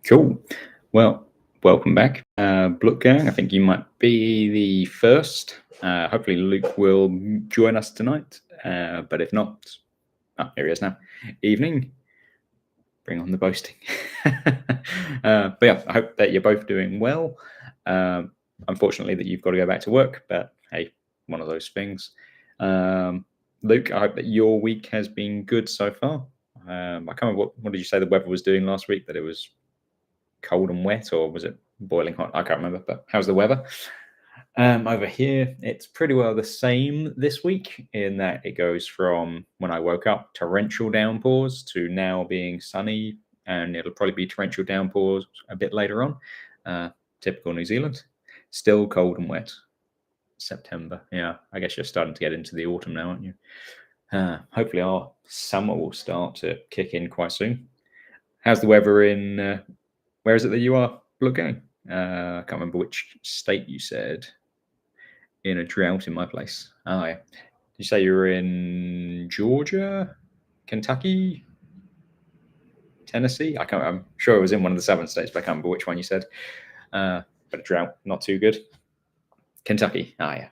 Cool. Well, welcome back, Blook Gang. I think you might be the first. Hopefully, Luke will join us tonight. But if not, here he is now. Evening. Bring on the boasting. But yeah, I hope that you're both doing well. Um, Unfortunately, that you've got to go back to work, but hey, one of those things. Luke, I hope that your week has been good so far. I can't remember what did you say the weather was doing last week? That it was cold and wet, or was it boiling hot? I can't remember. But how's the weather? Over here, it's pretty well the same this week in that it goes from when I woke up, torrential downpours, to now being sunny, and it'll probably be torrential downpours a bit later on. Typical New Zealand. Still cold and wet. September. Yeah, I guess you're starting to get into the autumn now, aren't you? Hopefully, our summer will start to kick in quite soon. How's the weather in where is it that you are looking? I can't remember which state you said. In a drought in my place. Oh, yeah. Did you say you were in Georgia, Kentucky, Tennessee? I'm sure it was in one of the southern states, but I can't remember which one you said. But a drought, not too good. Kentucky. Ah, yeah.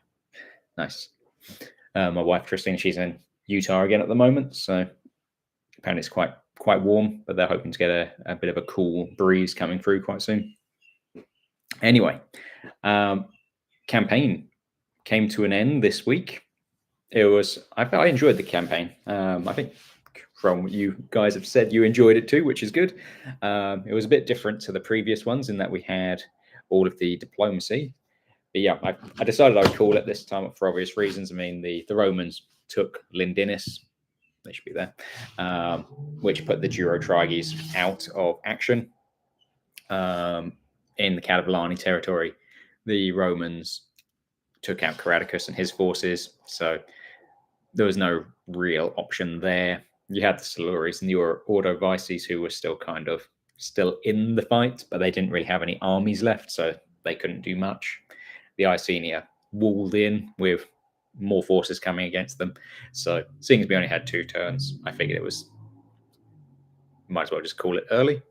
Nice. My wife Christine, she's in Utah again at the moment, so apparently it's quite warm, but they're hoping to get a bit of a cool breeze coming through quite soon. Anyway, campaign came to an end this week. I enjoyed the campaign. I think from what you guys have said, you enjoyed it too, which is good. It was a bit different to the previous ones in that we had all of the diplomacy. But yeah, I decided I would call it this time for obvious reasons. I mean, the Romans took Lindinis, they should be there, which put the Durotriges out of action in the Catavilani territory. The Romans took out Caradicus and his forces, so there was no real option there. You had the Siluris and the Ordovices who were still in the fight, but they didn't really have any armies left, so they couldn't do much. The Icenia walled in with more forces coming against them. So seeing as we only had 2 turns, I figured might as well just call it early.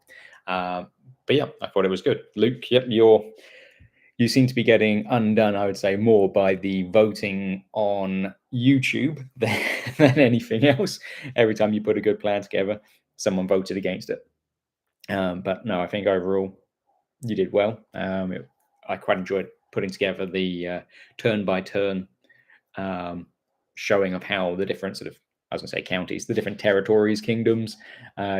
But yeah, I thought it was good. Luke, yep, you seem to be getting undone, I would say, more by the voting on YouTube than anything else. Every time you put a good plan together, someone voted against it. But no, I think overall you did well. I quite enjoyed putting together the turn-by-turn showing of how the different I was going to say counties, the different territories, kingdoms,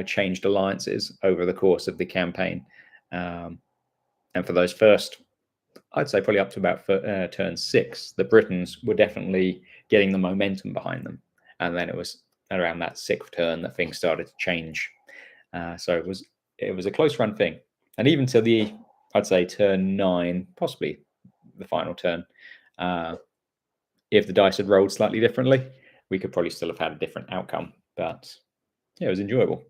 changed alliances over the course of the campaign. And for those first, I'd say probably up to about turn 6, the Britons were definitely getting the momentum behind them. And then it was around that 6th turn that things started to change. So it was a close run thing. And even to I'd say turn 9, possibly the final turn, if the dice had rolled slightly differently, we could probably still have had a different outcome. But yeah, it was enjoyable.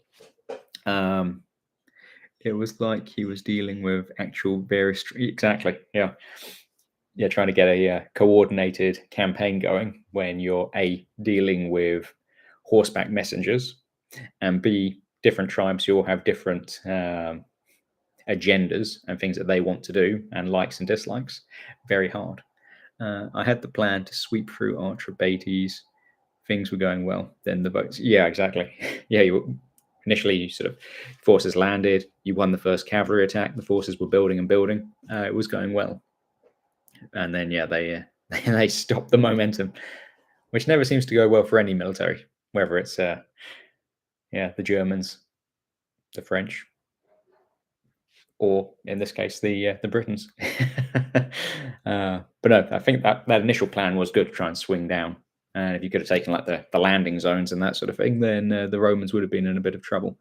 It was like he was dealing with actual various... Exactly, yeah. Yeah, trying to get a coordinated campaign going when you're A, dealing with horseback messengers, and B, different tribes who all have different agendas and things that they want to do and likes and dislikes. Very hard. I had the plan to sweep through Artrabates. Things were going well. Then the votes. Yeah, exactly. Yeah, initially sort of forces landed. You won the first cavalry attack. The forces were building and building. It was going well. And then, yeah, they stopped the momentum, which never seems to go well for any military, whether it's, the Germans, the French, or in this case, the Britons. But no, I think that initial plan was good to try and swing down. And if you could have taken like the landing zones and that sort of thing, then the Romans would have been in a bit of trouble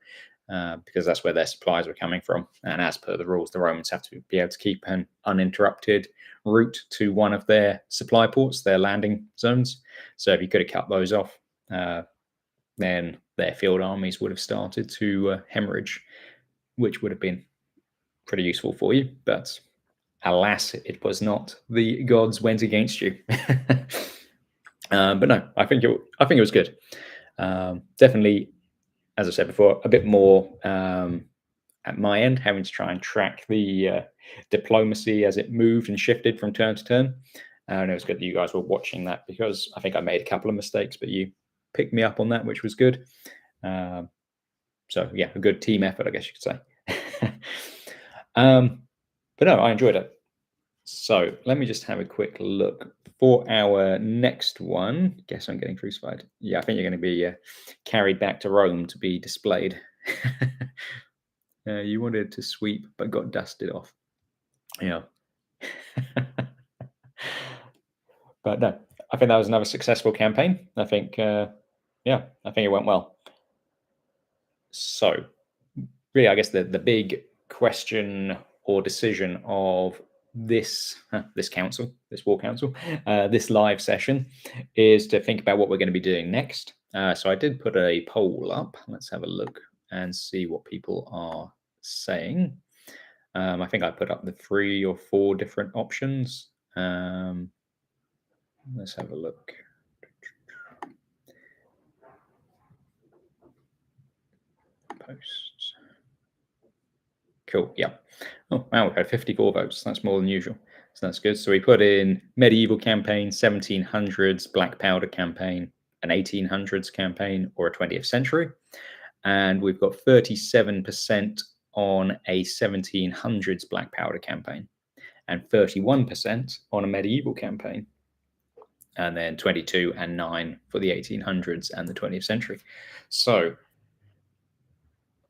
because that's where their supplies were coming from. And as per the rules, the Romans have to be able to keep an uninterrupted route to one of their supply ports, their landing zones. So if you could have cut those off, then their field armies would have started to hemorrhage, which would have been pretty useful for you. But alas, it was not. The gods went against you. But no, I think it was good. Definitely, as I said before, a bit more at my end, having to try and track the diplomacy as it moved and shifted from turn to turn. And it was good that you guys were watching that, because I think I made a couple of mistakes, but you picked me up on that, which was good. So yeah, a good team effort, I guess you could say. But no, I enjoyed it. So let me just have a quick look for our next one. Guess I'm getting crucified. Yeah, I think you're going to be carried back to Rome to be displayed. You wanted to sweep, but got dusted off. Yeah. But no, I think that was another successful campaign. I think, yeah, I think it went well. So, really, I guess the big question or decision of this war council, this live session, is to think about what we're going to be doing next. So I did put a poll up. Let's have a look and see what people are saying. I think I put up the 3 or 4 different options. Let's have a look. Posts. Cool. Yeah. Oh, wow. We've had 54 votes. That's more than usual. So that's good. So we put in medieval campaign, 1700s black powder campaign, an 1800s campaign, or a 20th century. And we've got 37% on a 1700s black powder campaign and 31% on a medieval campaign. And then 22 and 9 for the 1800s and the 20th century. So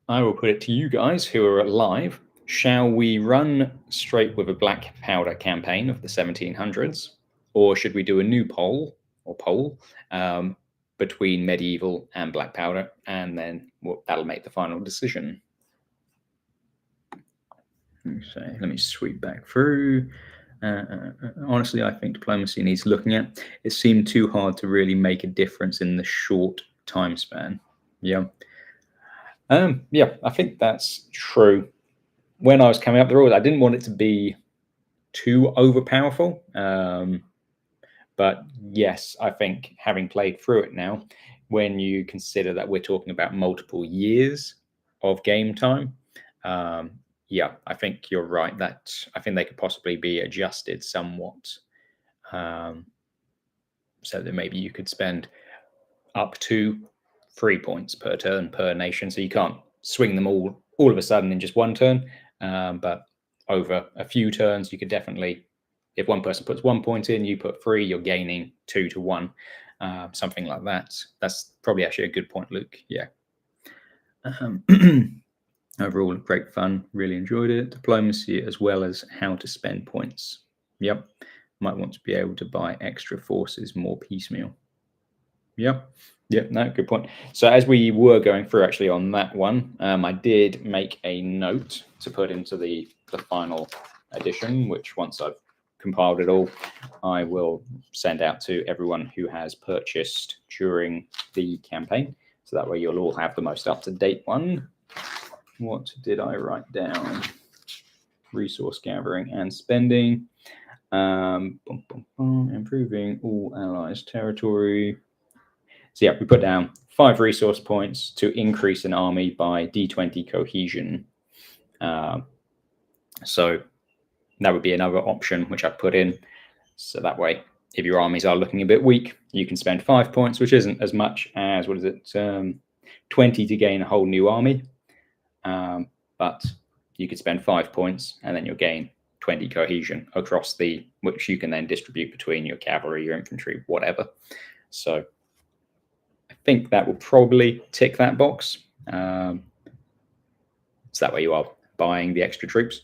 I will put it to you guys who are live. Shall we run straight with a black powder campaign of the 1700s, or should we do a new poll between medieval and black powder, and then that'll make the final decision? So let me sweep back through. Honestly, I think diplomacy needs looking at. It seemed too hard to really make a difference in the short time span. Yeah. Yeah, I think that's true. When I was coming up the rules, I didn't want it to be too overpowerful. But yes, I think having played through it now, when you consider that we're talking about multiple years of game time, yeah, I think you're right. That I think they could possibly be adjusted somewhat, so that maybe you could spend up to 3 points per turn per nation, so you can't swing them all of a sudden in just one turn, but over a few turns you could definitely, if one person puts 1 point in, you put 3, you're gaining 2 to 1, something like that. That's probably actually a good point, Luke. Yeah. Overall, great fun. Really enjoyed it. Diplomacy as well as how to spend points. Yep. Might want to be able to buy extra forces more piecemeal. Yep. Yeah, no, good point. So as we were going through actually on that one, I did make a note to put into the final edition, which once I've compiled it all, I will send out to everyone who has purchased during the campaign. So that way you'll all have the most up-to-date one. What did I write down? Resource gathering and spending. Improving all allies' territory. So yeah, we put down 5 resource points to increase an army by D20 cohesion. So that would be another option which I put in. So that way, if your armies are looking a bit weak, you can spend 5 points, which isn't as much as, 20 to gain a whole new army. But you could spend 5 points and then you'll gain 20 cohesion across which you can then distribute between your cavalry, your infantry, whatever. So I think that will probably tick that box. So that way you are buying the extra troops.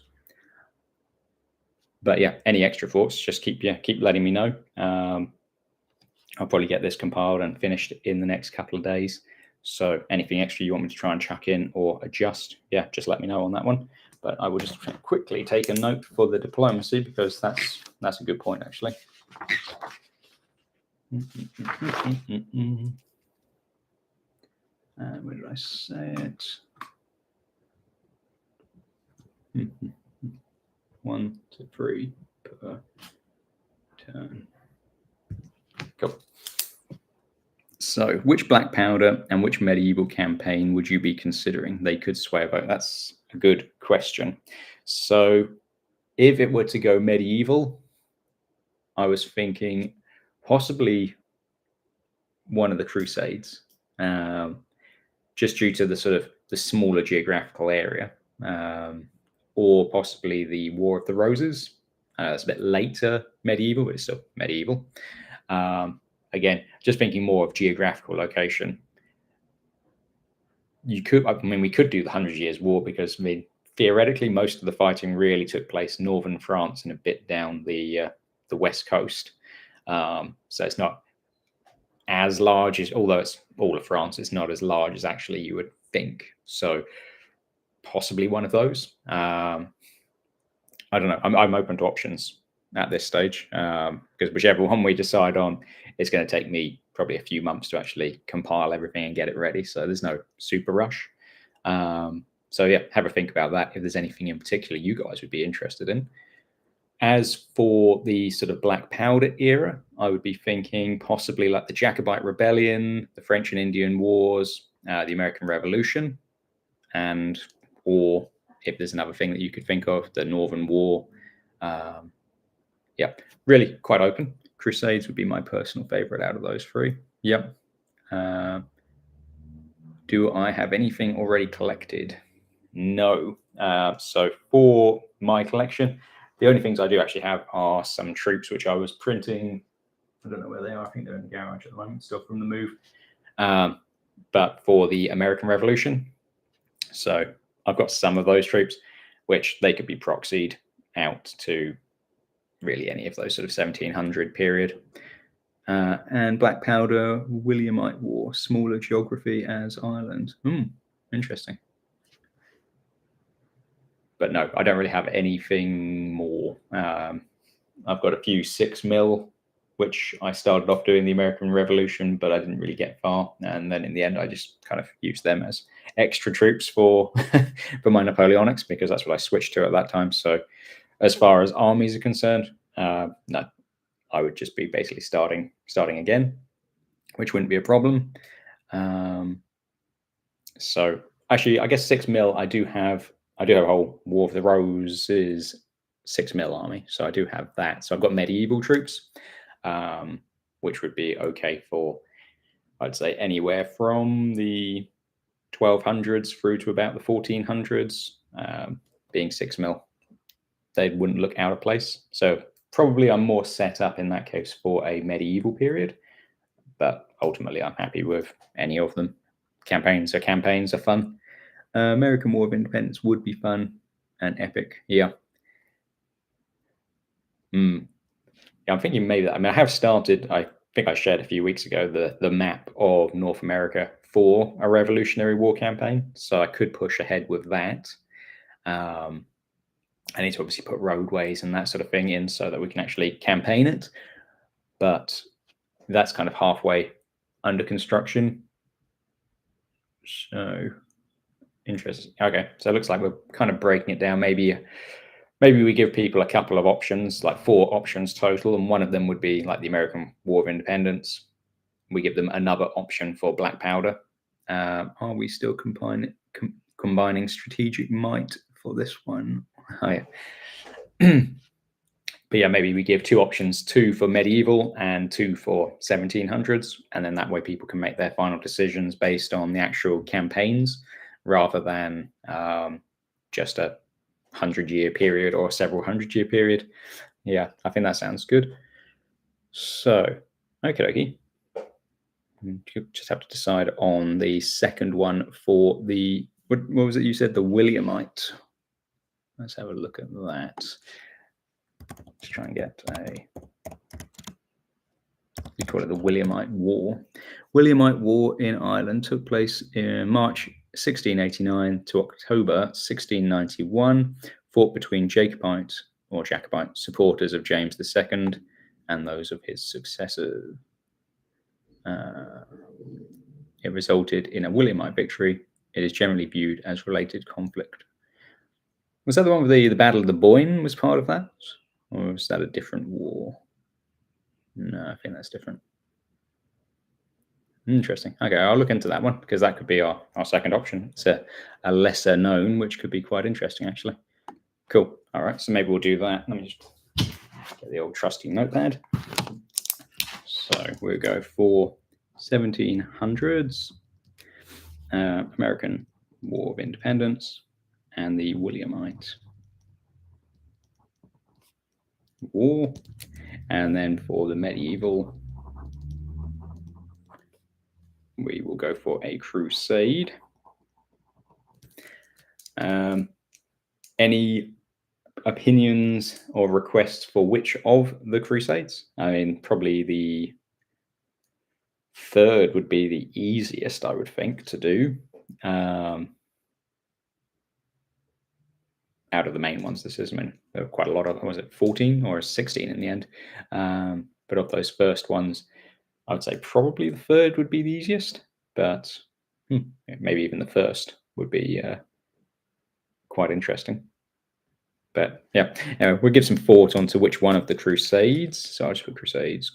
But yeah, any extra thoughts, just keep letting me know. I'll probably get this compiled and finished in the next couple of days. So anything extra you want me to try and chuck in or adjust, yeah, just let me know on that one. But I will just quickly take a note for the diplomacy, because that's a good point, actually. Where did I say it? 1 to 3 per turn. Cool. So, which black powder and which medieval campaign would you be considering? They could sway a vote. That's a good question. So, if it were to go medieval, I was thinking possibly one of the Crusades, um, just due to the sort of the smaller geographical area, um, or possibly the War of the Roses. It's a bit later medieval, but it's still medieval. Again, just thinking more of geographical location. We could do the Hundred Years' War because, I mean, theoretically, most of the fighting really took place northern France and a bit down the west coast. So it's not as large as, although it's all of France, it's not as large as actually you would think. So possibly one of those. I don't know. I'm open to options at this stage because whichever one we decide on, it's going to take me probably a few months to actually compile everything and get it ready. So there's no super rush. So yeah, have a think about that. If there's anything in particular you guys would be interested in. As for the sort of Black Powder era, I would be thinking possibly like the Jacobite Rebellion, the French and Indian Wars, the American Revolution, and or if there's another thing that you could think of, the Northern War. Yeah, really quite open. Crusades would be my personal favorite out of those three. Yep. Do I have anything already collected? No. So for my collection, the only things I do actually have are some troops which I was printing. I don't know where they are. I think they're in the garage at the moment, still from the move. But for the American Revolution, so I've got some of those troops, which they could be proxied out to really any of those sort of 1700 period. And Black Powder, Williamite War, smaller geography as Ireland. Interesting. But no, I don't really have anything more. I've got a few 6mm, which I started off doing the American Revolution, but I didn't really get far. And then in the end, I just kind of used them as extra troops for for my Napoleonics because that's what I switched to at that time. So as far as armies are concerned, no, I would just be basically starting again, which wouldn't be a problem. So actually, I guess 6mm. I do have a whole War of the Roses 6mm army, so I do have that. So I've got medieval troops, which would be okay for, I'd say, anywhere from the 1200s through to about the 1400s. Being 6mm, they wouldn't look out of place. So probably I'm more set up in that case for a medieval period, but ultimately I'm happy with any of them. Campaigns are fun. American War of Independence would be fun and epic. Yeah. Yeah, I'm thinking maybe that. I mean, I have started. I think I shared a few weeks ago the map of North America for a Revolutionary War campaign, so I could push ahead with that. I need to obviously put roadways and that sort of thing in so that we can actually campaign it, but that's kind of halfway under construction. So interesting. Okay, so it looks like we're kind of breaking it down. Maybe we give people a couple of options, like 4 options total, and one of them would be like the American War of Independence. We give them another option for Black Powder. Are we still combining strategic might for this one? Oh, yeah. But yeah, maybe we give 2 options, 2 for medieval and 2 for 1700s, and then that way people can make their final decisions based on the actual campaigns rather than just a 100-year period or several 100-year period. Yeah, I think that sounds good. So, okay. You just have to decide on the second one for the, what was it you said? The Williamite. Let's have a look at that. Let's try and get we call it the Williamite War. Williamite War in Ireland took place in March 1689 to October 1691, fought between Jacobite supporters of James II and those of his successor. It resulted in a Williamite victory. It is generally viewed as related conflict. Was that the one with the Battle of the Boyne was part of that? Or was that a different war? No, I think that's different. Interesting. Okay, I'll look into that one because that could be our second option. It's a lesser known, which could be quite interesting, actually. Cool. All right, so maybe we'll do that. Let me just get the old trusty notepad. So we'll go for 1700s, American War of Independence, and the Williamite War. And then for the medieval, we will go for a crusade. Any opinions or requests for which of the crusades? I mean, probably the third would be the easiest, I would think, to do. Out of the main ones, this is, I mean, there were quite a lot of, was it 14 or 16 in the end? But of those first ones, I would say probably the third would be the easiest, but maybe even the first would be quite interesting. But yeah, anyway, we'll give some thought onto which one of the crusades. So I'll just put crusades ?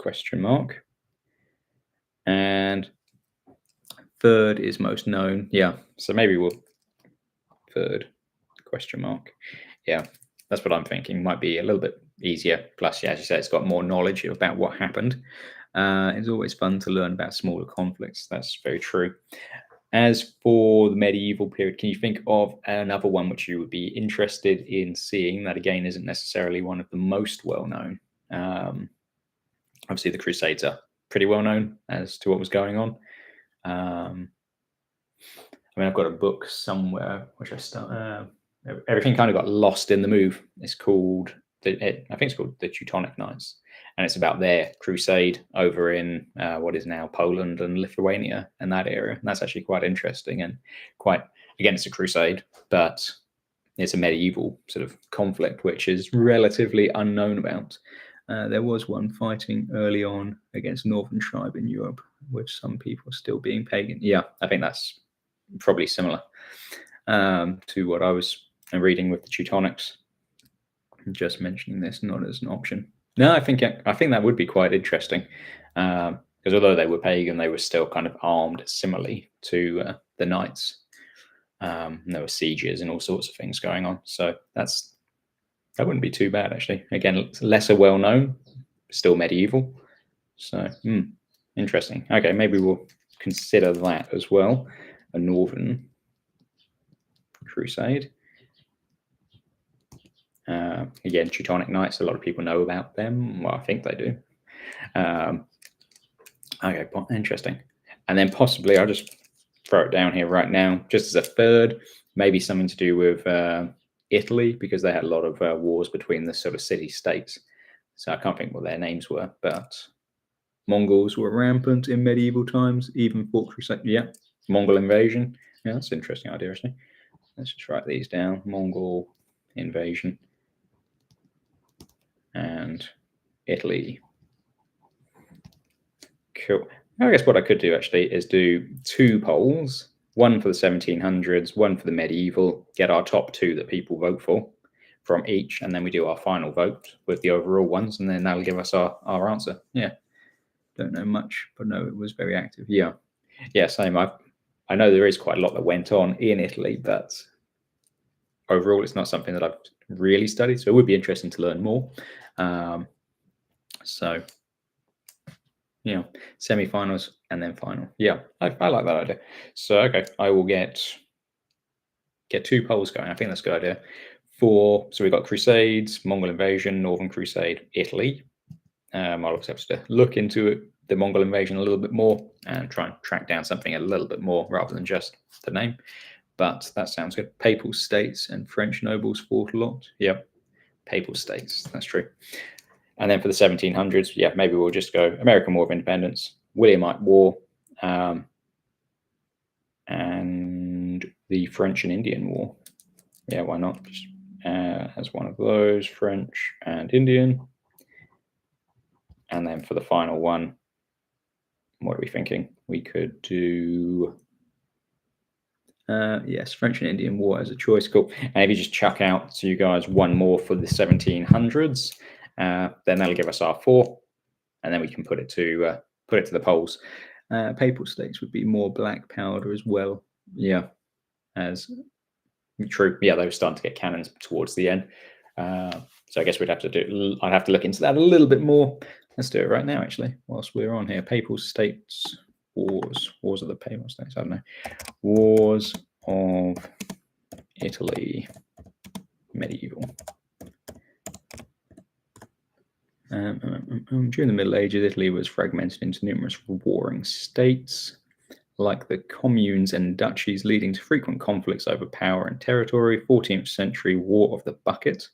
And third is most known. Yeah, so maybe we'll third ? Yeah, that's what I'm thinking. Might be a little bit easier. Plus, yeah, as you say, it's got more knowledge about what happened. It's always fun to learn about smaller conflicts. That's very true. As for the medieval period, can you think of another one which you would be interested in seeing that, again, isn't necessarily one of the most well-known? Obviously, the Crusades are pretty well-known as to what was going on. I mean, I've got a book somewhere which I start. Everything kind of got lost in the move. It's called, I think it's called the Teutonic Knights, and it's about their crusade over in what is now Poland and Lithuania and that area. And that's actually quite interesting and quite, again, it's a crusade, but it's a medieval sort of conflict which is relatively unknown about. There was one fighting early on against northern tribe in Europe, which some people are still being pagan. Yeah, I think that's probably similar to what I was reading with the Teutonics. Just mentioning this, not as an option. No, I think that would be quite interesting, because although they were pagan, they were still kind of armed similarly to the knights. And there were sieges and all sorts of things going on. So that wouldn't be too bad, actually. Again, lesser well known, still medieval. So interesting. Okay, maybe we'll consider that as well. A northern crusade. Again, Teutonic Knights, a lot of people know about them. Well, I think they do. Okay, interesting. And then possibly, I'll just throw it down here right now, just as a third, maybe something to do with Italy, because they had a lot of wars between the sort of city-states. So I can't think what their names were, but Mongols were rampant in medieval times, even fought crusade. Yeah, Mongol invasion. Yeah, that's an interesting idea, actually. Let's just write these down. Mongol invasion. And Italy. Cool. I guess what I could do actually is do 2 polls, one for the 1700s, one for the medieval, get our top 2 that people vote for from each, and then we do our final vote with the overall ones, and then that'll give us our answer. Yeah. Don't know much, but no, it was very active. Yeah. Yeah, same. I know there is quite a lot that went on in Italy, but overall it's not something that I've really studied, so it would be interesting to learn more. So yeah, semi-finals and then final. Yeah, I like that idea. So okay, I will get 2 polls going. I think that's a good idea. So we've got Crusades, Mongol invasion, Northern Crusade, Italy. I'll also have to look into it, the Mongol invasion a little bit more and try and track down something a little bit more rather than just the name. But that sounds good. Papal states and French nobles fought a lot. Yep, Papal states. That's true. And then for the 1700s, yeah, maybe we'll just go American War of Independence, Williamite War, and the French and Indian War. Yeah, why not? Just as one of those, French and Indian. And then for the final one, what are we thinking? We could do, yes, French and Indian War as a choice. Cool. And if you just chuck out to you guys one more for the 1700s, then that'll give us our 4, and then we can put it to the polls. Papal states would be more black powder as well. Yeah, as true. Yeah, they were starting to get cannons towards the end. So I guess we'd have to do. I'd have to look into that a little bit more. Let's do it right now, actually, whilst we're on here. Papal states wars of the papal states. I don't know. Wars of Italy, medieval. During the Middle Ages, Italy was fragmented into numerous warring states, like the communes and duchies, leading to frequent conflicts over power and territory. 14th century War of the Bucket,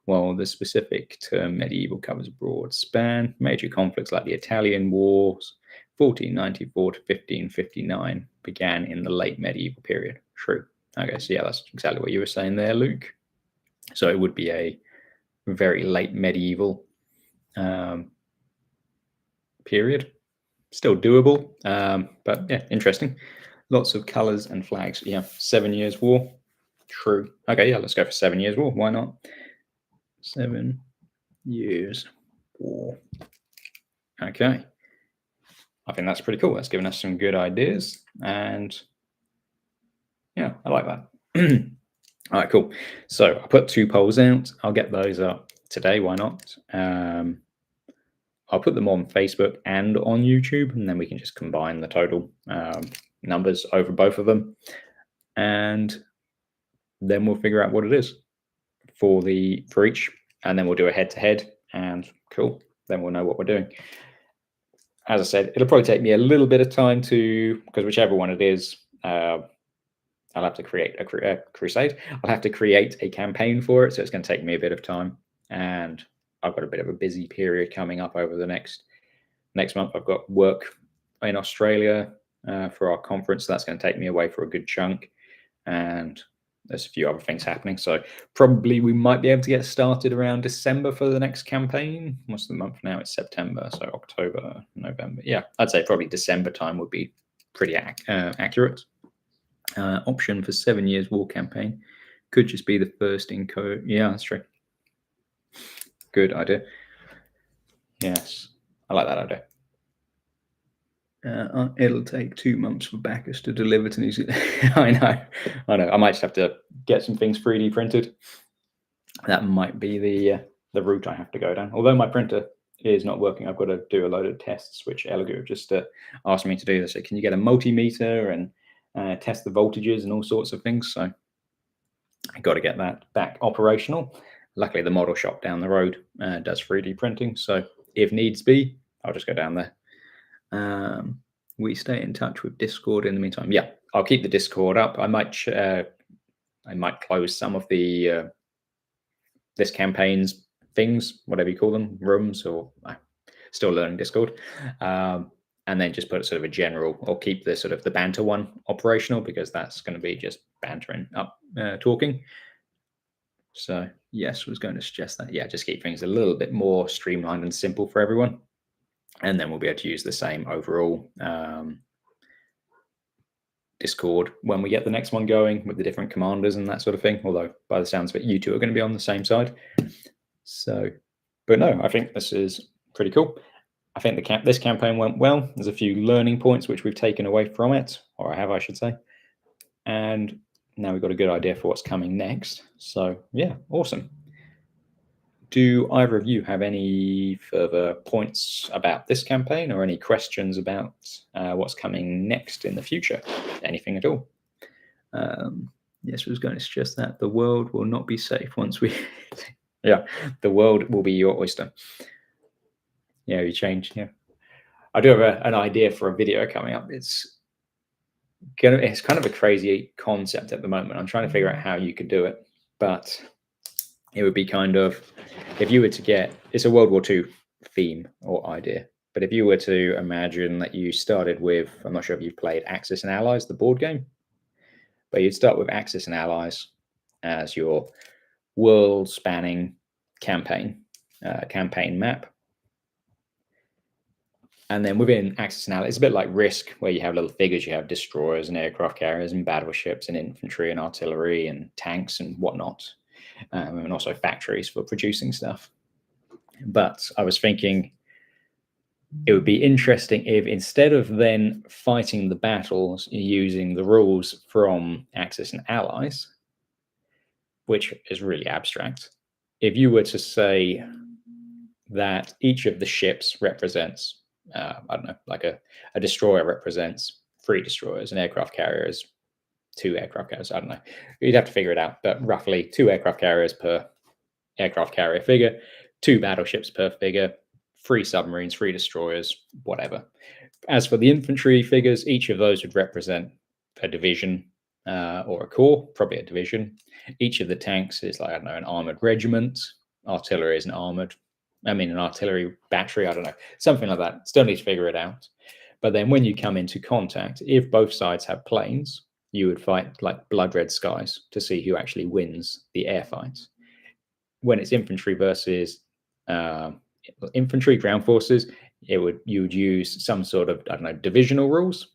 while the specific term medieval covers a broad span. Major conflicts like the Italian Wars, 1494 to 1559, began in the late medieval period. True. Okay, so yeah, that's exactly what you were saying there, Luke. So it would be a very late medieval period. Still doable, but yeah, interesting. Lots of colors and flags. Yeah, 7 Years' War. True. Okay, yeah, let's go for 7 Years' War. Why not? 7 Years' War. Okay. I think that's pretty cool. That's given us some good ideas. And yeah, I like that. All right, cool. So I put 2 polls out. I'll get those up today. Why not? I'll put them on Facebook and on YouTube, and then we can just combine the total numbers over both of them. And then we'll figure out what it is for each, and then we'll do a head-to-head, and cool. Then we'll know what we're doing. As I said, it'll probably take me a little bit of time because whichever one it is, I'll have to create a crusade. I'll have to create a campaign for it, so it's going to take me a bit of time. And I've got a bit of a busy period coming up over the next month. I've got work in Australia for our conference. So that's going to take me away for a good chunk. And there's a few other things happening. So probably we might be able to get started around December for the next campaign. What's the month now? It's September. So October, November. Yeah, I'd say probably December time would be pretty accurate. Option for 7 Years' War campaign could just be the first in code. Yeah, that's true. Good idea. Yes, I like that idea. It'll take 2 months for Bacchus to deliver to New Zealand. I know. I might just have to get some things 3D printed. That might be the route I have to go down. Although my printer is not working, I've got to do a load of tests, which Elegoo just asked me to do. They said, can you get a multimeter and test the voltages and all sorts of things? So I got to get that back operational. Luckily, the model shop down the road does 3D printing. So if needs be, I'll just go down there. We stay in touch with Discord in the meantime. Yeah, I'll keep the Discord up. I might close some of the this campaign's things, whatever you call them, rooms, or still learning Discord, and then just put sort of a general, or keep the sort of the banter one operational, because that's going to be just bantering up, talking. So yes, was going to suggest that. Yeah, just keep things a little bit more streamlined and simple for everyone. And then we'll be able to use the same overall Discord when we get the next one going with the different commanders and that sort of thing. Although by the sounds of it, you two are going to be on the same side. So, but no, I think this is pretty cool. I think this campaign went well. There's a few learning points which we've taken away from it, or I should say. And now we've got a good idea for what's coming next. So yeah, awesome. Do either of you have any further points about this campaign, or any questions about what's coming next in the future? Anything at all? Yes, I was going to suggest that the world will not be safe once we... Yeah, the world will be your oyster. Yeah, you change. Yeah, I do have an idea for a video coming up. It's kind of a crazy concept at the moment. I'm trying to figure out how you could do it, but it would be kind of, if you were to get, it's a World War II theme or idea, but if you were to imagine that you started with, I'm not sure if you've played Axis and Allies, the board game, but you'd start with Axis and Allies as your world-spanning campaign map. And then within Axis and Allies, it's a bit like Risk, where you have little figures. You have destroyers and aircraft carriers and battleships and infantry and artillery and tanks and whatnot. And also factories for producing stuff. But I was thinking It would be interesting if instead of then fighting the battles using the rules from Axis and Allies, which is really abstract, if you were to say that each of the ships represents, I don't know, like a destroyer represents 3 destroyers, an aircraft carrier is 2 aircraft carriers. I don't know. You'd have to figure it out, but roughly 2 aircraft carriers per aircraft carrier figure, 2 battleships per figure, 3 submarines, 3 destroyers, whatever. As for the infantry figures, each of those would represent a division or a corps, probably a division. Each of the tanks is like, I don't know, an armored regiment. Artillery is an artillery battery. I don't know, something like that. Still need to figure it out. But then when you come into contact, if both sides have planes, you would fight like blood red skies to see who actually wins the air fights. When it's infantry versus infantry ground forces, you would use some sort of, I don't know, divisional rules.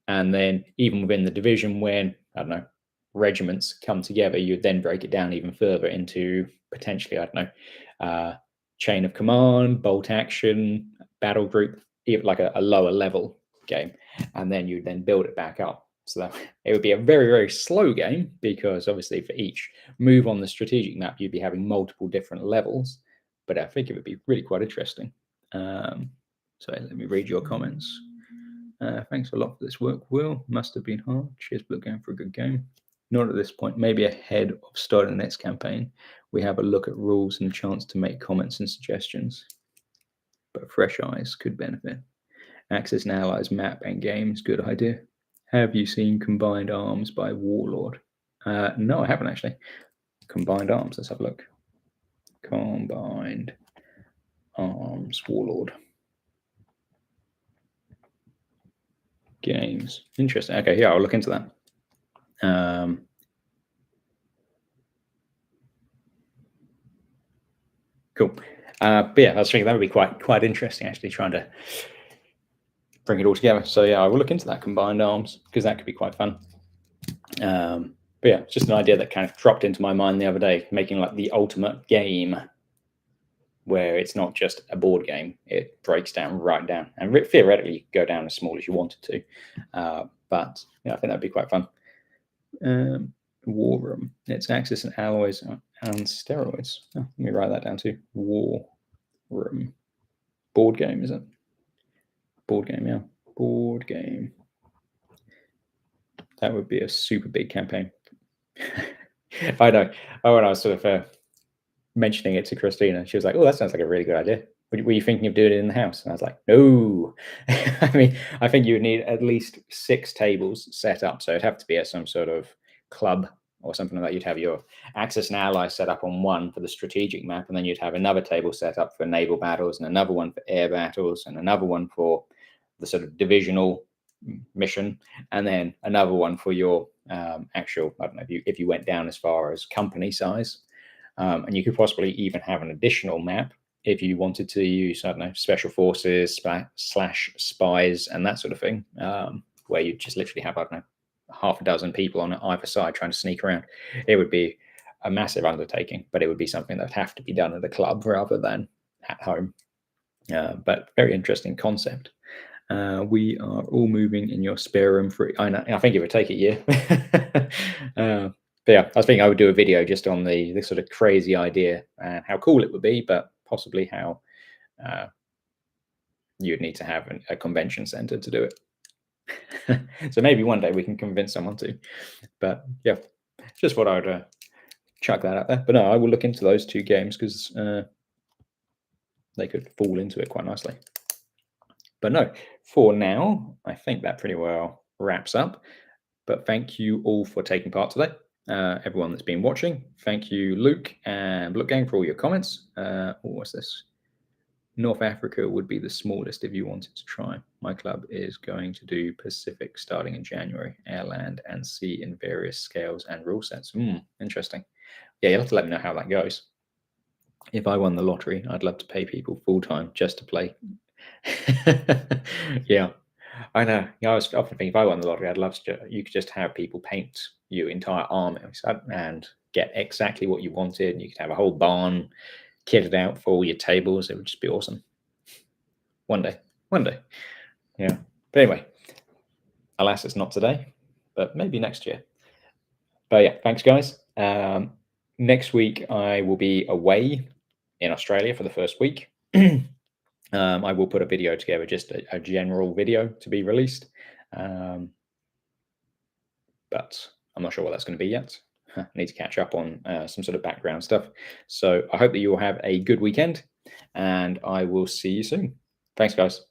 And then even within the division, when, I don't know, regiments come together, you'd then break it down even further into potentially, I don't know, chain of command, bolt action, battle group, even like a lower level game. And then you'd then build it back up. So that it would be a very, very slow game because obviously for each move on the strategic map, you'd be having multiple different levels. But I think it would be really quite interesting. So let me read your comments. Thanks a lot for this work, Will. Must have been hard. Cheers for going for a good game. Not at this point. Maybe ahead of starting the next campaign, we have a look at rules and a chance to make comments and suggestions. But fresh eyes could benefit. Axis and Allies map and games, good idea. Have you seen Combined Arms by Warlord? No, I haven't actually. Combined Arms, let's have a look. Combined Arms Warlord. Games. Interesting. Okay, yeah, I'll look into that. Cool. But yeah, I was thinking that would be quite interesting, actually, trying to bring it all together. So yeah, I will look into that Combined Arms because that could be quite fun. But yeah, it's just an idea that kind of dropped into my mind the other day, making like the ultimate game where it's not just a board game, it breaks down right down, and theoretically you could go down as small as you wanted to. But yeah, I think that'd be quite fun. War Room. It's Axis and Alloys and steroids. Oh, let me write that down too. War Room. Board game, is it? Board game, yeah. Board game. That would be a super big campaign. I know. Oh, when I was sort of mentioning it to Christina, she was like, "Oh, that sounds like a really good idea. Were you thinking of doing it in the house?" And I was like, "No." I mean, I think you would need at least 6 tables set up. So it'd have to be at some sort of club or something like that. You'd have your Axis and Allies set up on one for the strategic map, and then you'd have another table set up for naval battles, and another one for air battles, and another one for the sort of divisional mission, and then another one for your actual, I don't know, if you went down as far as company size. And you could possibly even have an additional map if you wanted to use, I don't know, special forces slash spies and that sort of thing, where you just literally have, I don't know, half a dozen people on either side trying to sneak around. It would be a massive undertaking, but it would be something that would have to be done at a club rather than at home. But very interesting concept. We are all moving in your spare room for, I know, I think it would take a year. But yeah, I was thinking I would do a video just on the sort of crazy idea and how cool it would be, but possibly how you'd need to have a convention center to do it. So maybe one day we can convince someone to. But yeah, just what I would chuck that out there. But no, I will look into those 2 games because they could fall into it quite nicely. But no, for now, I think that pretty well wraps up. But thank you all for taking part today. Everyone that's been watching. Thank you, Luke and Block Gang, for all your comments. What's this? North Africa would be the smallest if you wanted to try. My club is going to do Pacific starting in January, air, land, and sea in various scales and rule sets. Interesting. Yeah, you'll have to let me know how that goes. If I won the lottery, I'd love to pay people full-time just to play. Yeah, I know. Yeah, I was often thinking if I won the lottery, I'd love to. You could just have people paint your entire armies and get exactly what you wanted. You could have a whole barn kitted out for all your tables. It would just be awesome. One day. one day. Yeah. But anyway, alas, it's not today, but maybe next year. But yeah, thanks, guys. Next week, I will be away in Australia for the first week. I will put a video together, just a general video to be released. But I'm not sure what that's going to be yet. I need to catch up on some sort of background stuff. So I hope that you will have a good weekend, and I will see you soon. Thanks, guys.